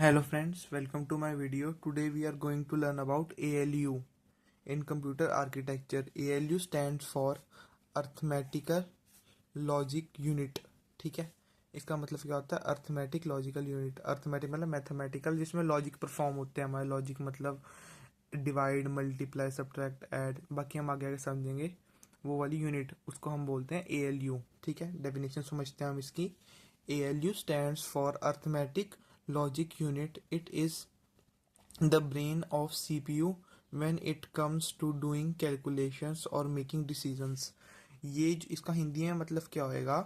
Hello friends, welcome to my video. Today we are going to learn about ALU in computer architecture. ALU stands for Arithmetical Logic Unit. ठीक है, इसका मतलब क्या होता है? Arithmetic logical unit. Arithmetic मतलब mathematical, जिसमें logic perform होते हैं। हमारे लॉजिक मतलब डिवाइड, मल्टीप्लाई, सब्ट्रैक्ट, ऐड, बाकी हम आगे आगे समझेंगे। वो वाली यूनिट उसको हम बोलते हैं ALU। ठीक है, डेफिनेशन समझते हैं हम इसकी। ALU stands for Arithmetic Logic Unit. It is the brain of CPU when it comes to doing calculations or making decisions. ये इसका हिंदी में मतलब क्या होएगा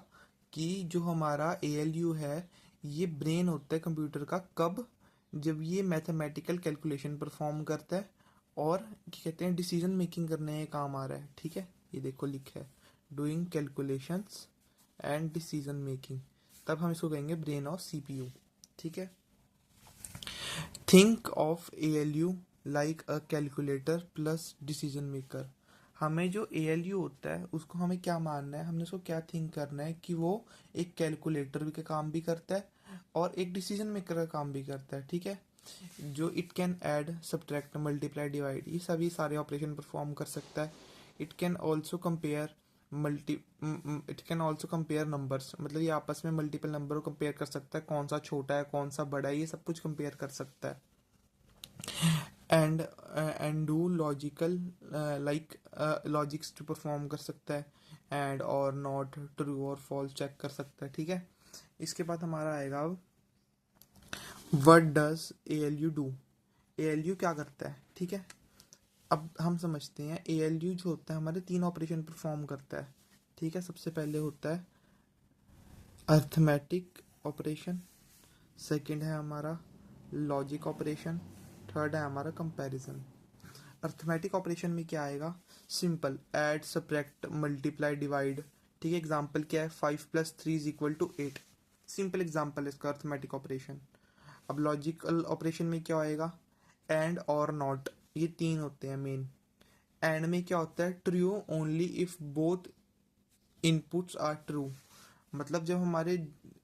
कि जो हमारा ALU है ये ब्रेन होता है कंप्यूटर का। कब? जब ये मैथमेटिकल कैलकुलेशन परफॉर्म करता है और क्या कहते हैं, डिसीजन मेकिंग करने में काम आ रहा है। ठीक है, ये देखो लिखा है doing calculations and decision making, तब हम इसको कहेंगे ब्रेन ऑफ CPU। ठीक है, think of ALU like a calculator plus decision maker. हमें जो ALU होता है उसको हमें क्या मानना है, हमने उसको क्या थिंक करना है कि वो एक कैलकुलेटर का काम भी करता है और एक डिसीजन मेकर का काम भी करता है। ठीक है, जो it can add, subtract, multiply, divide, ये सभी सारे ऑपरेशन परफॉर्म कर सकता है। It can also compare it can also compare numbers, मतलब ये आपस में मल्टीपल नंबर को कंपेयर कर सकता है, कौन सा छोटा है कौन सा बड़ा है, ये सब कुछ कंपेयर कर सकता है। And do logical like logics to perform कर सकता है। एंड और नॉट, ट्रू और फॉल्स चेक कर सकता है। ठीक है, इसके बाद हमारा आएगा अब what does ALU do. ALU क्या करता है? ठीक है, अब हम समझते हैं। ALU जो होता है हमारे 3 ऑपरेशन परफॉर्म करता है। ठीक है, सबसे पहले होता है अर्थमेटिक ऑपरेशन, सेकंड है हमारा लॉजिक ऑपरेशन, थर्ड है हमारा कंपैरिजन। अर्थमेटिक ऑपरेशन में क्या आएगा? Simple, add, subtract, multiply, divide. ठीक है, एग्जांपल क्या है? 5 + 3 = 8। सिंपल एग्जांपल है इसका अर्थमेटिक ऑपरेशन। अब लॉजिकल ऑपरेशन में क्या आएगा? एंड और नॉट, ये 3 होते हैं मेन। एंड में क्या होता है? True only if both inputs are true, मतलब जब हमारे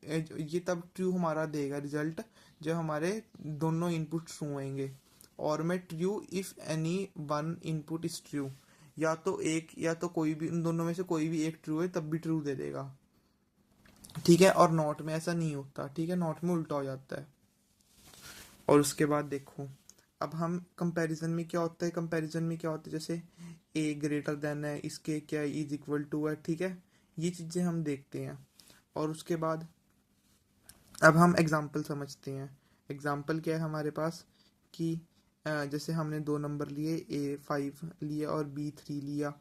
ये तब ट्रू हमारा देगा रिजल्ट जब हमारे दोनों इनपुट ट्रू होंगे। और में true if any one input is true, या तो एक या तो कोई भी, इन दोनों में से कोई भी एक ट्रू है तब भी ट्रू दे देगा। ठीक है, और नॉट में ऐसा नहीं होता। ठीक है, नॉट में उल्टा हो जाता है। और उसके बाद देखो, अब हम कंपैरिजन में क्या होता है? कंपैरिजन में क्या होता है, जैसे ए ग्रेटर देन है, इसके क्या इज इक्वल टू है। ठीक है, ये चीज़ें हम देखते हैं। और उसके बाद अब हम एग्जाम्पल समझते हैं। एग्जाम्पल क्या है हमारे पास कि जैसे हमने 2 नंबर लिए, A5 लिया और B3 लिया।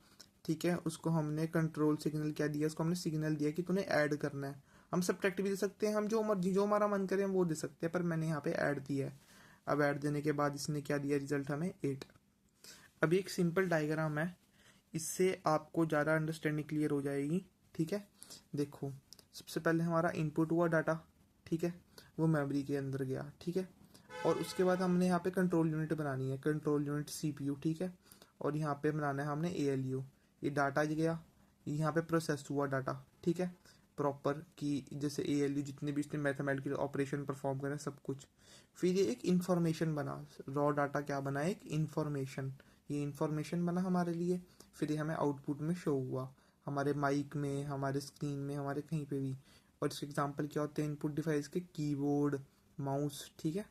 ठीक है, उसको हमने कंट्रोल सिग्नल क्या दिया? उसको हमने सिग्नल दिया कि तूने ऐड करना है। हम सब्ट्रैक्ट भी दे सकते हैं, हम जो मर्जी जो हमारा मन करे हम वो दे सकते हैं, पर मैंने यहाँ पे ऐड दिया है। अब ऐड देने के बाद इसने क्या दिया रिजल्ट हमें? 8। अब एक सिंपल डायग्राम है, इससे आपको ज़्यादा अंडरस्टैंडिंग क्लियर हो जाएगी। ठीक है, देखो सबसे पहले हमारा इनपुट हुआ डाटा। ठीक है, वो मेमोरी के अंदर गया। ठीक है, और उसके बाद हमने यहाँ पे कंट्रोल यूनिट बनानी है, कंट्रोल यूनिट CPU। ठीक है, और यहाँ पे बनाना है हमने ALU। ये डाटा गया, यहाँ पे प्रोसेस हुआ डाटा। ठीक है, प्रॉपर कि जैसे ALU जितने भी इसने मैथमेटिकल ऑपरेशन परफॉर्म करें सब कुछ। फिर ये एक इंफॉर्मेशन बना, रॉ डाटा क्या बना? एक इंफॉर्मेशन। ये इंफॉर्मेशन बना हमारे लिए, फिर ये हमें आउटपुट में शो हुआ, हमारे माइक में, हमारे स्क्रीन में, हमारे कहीं पे भी। और इसके एग्जांपल क्या होते हैं? इनपुट डिवाइस के कीबोर्ड, माउस। ठीक है,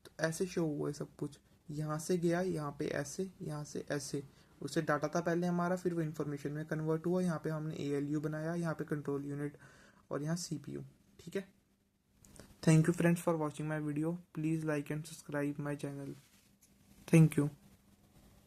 तो ऐसे शो हुआ है सब कुछ। यहाँ से गया, यहाँ पे ऐसे, यहाँ से ऐसे। उससे डाटा था पहले हमारा, फिर वो इन्फॉर्मेशन में कन्वर्ट हुआ। यहाँ पे हमने ALU बनाया, यहाँ पे कंट्रोल यूनिट और यहाँ CPU। ठीक है, thank you friends for watching my video. Please like and subscribe my channel. Thank you.